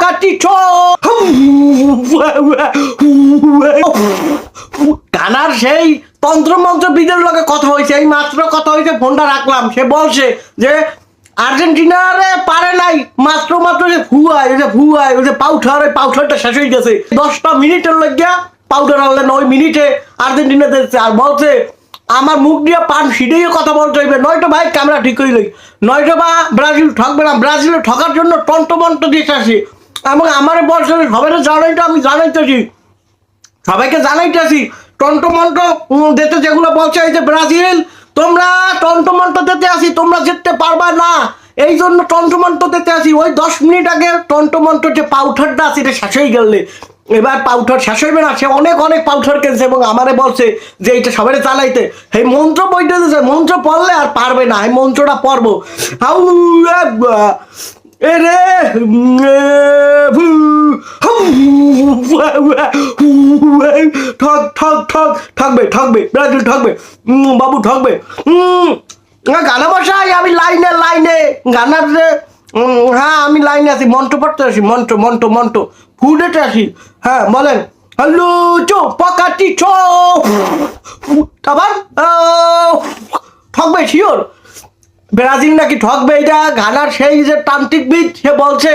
পকাটিছো গানার সেই তন্ত্রমন্ত্র বিদের লগে কথা হয়েছে, এই মাত্র কথা হয়েছে, ফোনটা রাখলাম। সে বলছে যে আর্জেন্টিনারে পারে নাই, মাত্র যে ফুয়ায় ওই যে পাউডারটা শেষ হয়ে গেছে। 10টা মিনিটের লাগিয়া পাউডার আনলেন, ওই মিনিটে আর্জেন্টিনা দিচ্ছে। আর বলছে আমার মুখ দিয়ে পান সিটেই কথা বলতে হইবে, নয়তো ভাই ক্যামেরা ঠিক হইল, নয়তো বা ব্রাজিল ঠকবে না। ব্রাজিলে ঠকার জন্য টন্টমন্ট দিতে আসি এবং আমার বলছে সবাই জানাইতে, আমি জানাইতেছি, সবাইকে জানাইতেছি টন্টমন্ট দিতে, যেগুলো বলছে এই যে ব্রাজিল তোমরা টন্টমন্ট দিতে আসি, তোমরা জিততে পারবা না, এই জন্য টন্টমন্ট দিতে আসি। ওই 10 মিনিট আগে টন্টমন্ট যে পাউডারটা আছে এটা শেষ হয়ে গেলে, এবার পাউডার শেষ হইবে না। সে অনেক পাউডার কিনছে এবং আমারে বলছে যে এইটা সবাই চালাইতে। এই মন্ত্র বইতে দিয়েছে, মন্ত্র পড়লে আর পারবে না, এই মন্ত্রটা পড়বো। হাউ এরে ঠকবে ব্রাজিল ঠকবে, বাবু ঠকবে। গানা মশাই আমি লাইনে গানার যে হ্যাঁ আমি লাইনে আছি, মন্ত্র পড়তে আসি, মন্ত্র ফুডেতে আসি। হ্যাঁ বলেন, হ্যালো চো পকাটি ছো, আবার ঠকবে শিওর, ব্রাজিল নাকি ঠকবে। এটা গানার সেই যে তান্ত্রিকবিদ সে বলছে।